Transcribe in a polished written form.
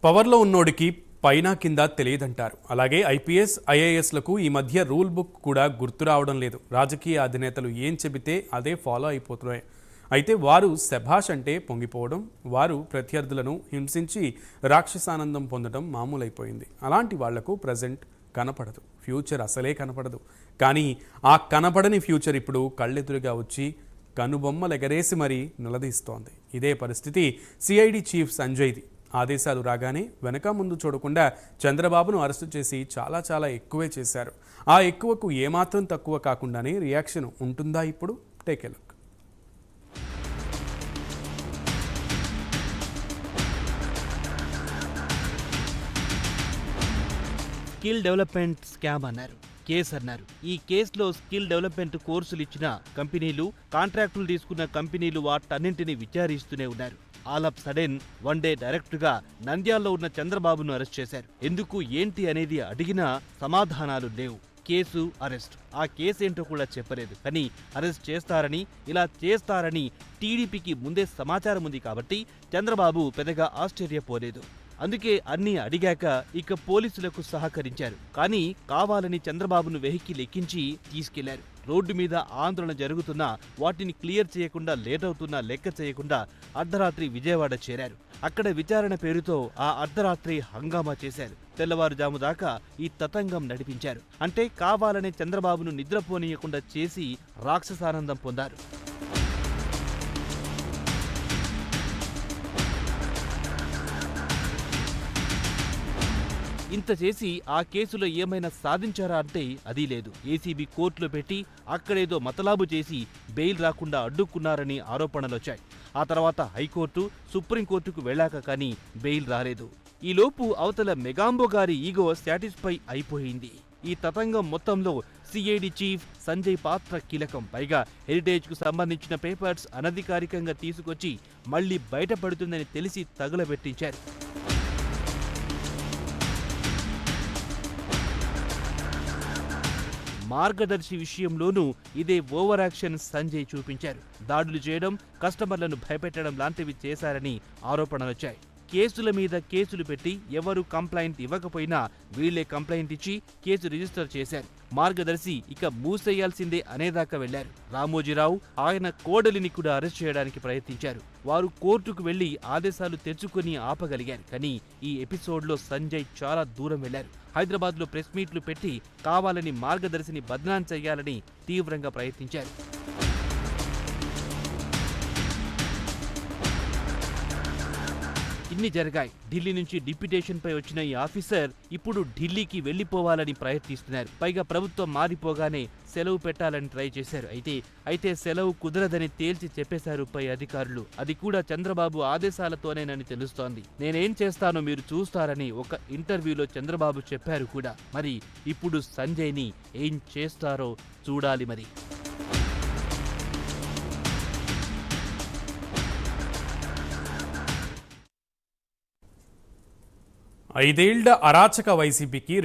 పవర్లో ఉన్నోడికి పైన కింద తెలియదంటారు. అలాగే ఐపీఎస్ ఐఏఎస్లకు ఈ మధ్య రూల్ బుక్ కూడా గుర్తు రావడం లేదు. రాజకీయ అధినేతలు ఏం చెబితే అదే ఫాలో అయిపోతున్నాయి. అయితే వారు శభాష్ అంటే పొంగిపోవడం, వారు ప్రత్యర్థులను హింసించి రాక్షసానందం పొందడం మామూలైపోయింది. అలాంటి వాళ్లకు ప్రజెంట్ కనపడదు, ఫ్యూచర్ అసలే కనపడదు. కానీ ఆ కనపడని ఫ్యూచర్ ఇప్పుడు కళ్ళెదురుగా వచ్చి కనుబొమ్మలు ఎగరేసి మరీ నిలదీస్తోంది. ఇదే పరిస్థితి సిఐడి చీఫ్ సంజయ్ది. ఆదేశాలు రాగానే వెనక ముందు చూడకుండా చంద్రబాబును అరెస్టు చేసి చాలా ఎక్కువే చేశారు. ఆ ఎక్కువకు ఏమాత్రం తక్కువ కాకుండానే రియాక్షన్ ఉంటుందా? ఇప్పుడు take a look. Skill development scam అన్నారు, కేసు అన్నారు. ఈ కేసులో స్కిల్ డెవలప్మెంట్ కోర్సులు ఇచ్చిన కంపెనీలు, కాంట్రాక్టులు తీసుకున్న కంపెనీలు వాటన్నింటినీ విచారిస్తూనే ఉన్నారు. All of sudden one day డైరెక్ట్గా నంద్యాలలో ఉన్న చంద్రబాబును అరెస్ట్ చేశారు. ఎందుకు ఏంటి అనేది అడిగినా సమాధానాలు లేవు. Case, arrest. ఆ కేసు ఏంటో కూడా చెప్పలేదు. కానీ అరెస్ట్ చేస్తారని, ఇలా చేస్తారని టీడీపీకి ముందే సమాచారం ఉంది కాబట్టి చంద్రబాబు పెద్దగా ఆశ్చర్యపోలేదు. అందుకే అన్నీ అడిగాక ఇక పోలీసులకు సహకరించారు. కానీ కావాలని చంద్రబాబును వెహికల్ ఎక్కించి తీసుకెళ్లారు. రోడ్డు మీద ఆందోళన జరుగుతున్నా వాటిని క్లియర్ చేయకుండా, లేట్ అవుతున్నా లెక్క చేయకుండా అర్ధరాత్రి విజయవాడ చేరారు. అక్కడ విచారణ పేరుతో ఆ అర్ధరాత్రి హంగామా చేశారు. తెల్లవారుజాము దాకా ఈ తతంగం నడిపించారు. అంటే కావాలనే చంద్రబాబును నిద్రపోనీయకుండా చేసి రాక్షసానందం పొందారు. ఇంత చేసి ఆ కేసులో ఏమైనా సాధించారా అంటే అదీ లేదు. ఏసీబీ కోర్టులో పెట్టి అక్కడేదో మతలాబు చేసి బెయిల్ రాకుండా అడ్డుకున్నారని ఆరోపణలొచ్చాయి. ఆ తర్వాత హైకోర్టు, సుప్రీంకోర్టుకు వెళ్లాక కానీ బెయిల్ రాలేదు. ఈలోపు అవతల మెగాంబో గారి ఈగో సాటిస్ఫై అయిపోయింది. ఈ తతంగం మొత్తంలో సిఐడి చీఫ్ సంజయ్ పాత్ర కీలకం. పైగా హెరిటేజ్కు సంబంధించిన పేపర్స్ అనధికారికంగా తీసుకొచ్చి మళ్లీ బయటపడుతుందని తెలిసి తగులబెట్టించారు. మార్గదర్శి విషయంలోనూ ఇదే ఓవర్ యాక్షన్ సంజయ్ చూపించారు. దాడులు చేయడం, కస్టమర్లను భయపెట్టడం లాంటివి చేశారని ఆరోపణలొచ్చాయి. కేసుల మీద కేసులు పెట్టి ఎవరు కంప్లైంట్ ఇవ్వకపోయినా వీళ్లే కంప్లైంట్ ఇచ్చి కేసు రిజిస్టర్ చేశారు. మార్గదర్శి ఇక మూసేయాల్సిందే అనేదాకా వెళ్లారు. రామోజీరావు, ఆయన కోడలిని కూడా అరెస్ట్ చేయడానికి ప్రయత్నించారు. వారు కోర్టుకు వెళ్లి ఆదేశాలు తెచ్చుకుని ఆపగలిగారు. కానీ ఈ ఎపిసోడ్లో సంజయ్ చాలా దూరం వెళ్లారు. హైదరాబాద్లో ప్రెస్ మీట్లు పెట్టి కావాలని మార్గదర్శిని బద్నాం చేయాలని తీవ్రంగా ప్రయత్నించారు. ఇన్ని జరిగాయి. ఢిల్లీ నుంచి డిప్యుటేషన్పై వచ్చిన ఈ ఆఫీసర్ ఇప్పుడు ఢిల్లీకి వెళ్లిపోవాలని ప్రయత్నిస్తున్నారు. పైగా ప్రభుత్వం మారిపోగానే సెలవు పెట్టాలని ట్రై చేశారు. అయితే సెలవు కుదరదని తేల్చి చెప్పేశారు పై అధికారులు. అది కూడా చంద్రబాబు ఆదేశాలతోనేనని తెలుస్తోంది. నేనేం చేస్తానో మీరు చూస్తారని ఒక ఇంటర్వ్యూలో చంద్రబాబు చెప్పారు కూడా. మరి ఇప్పుడు సంజయ్ని ఏం చేస్తారో చూడాలి మరి. 5 ఏళ్ల అరాచక వైసీపీకి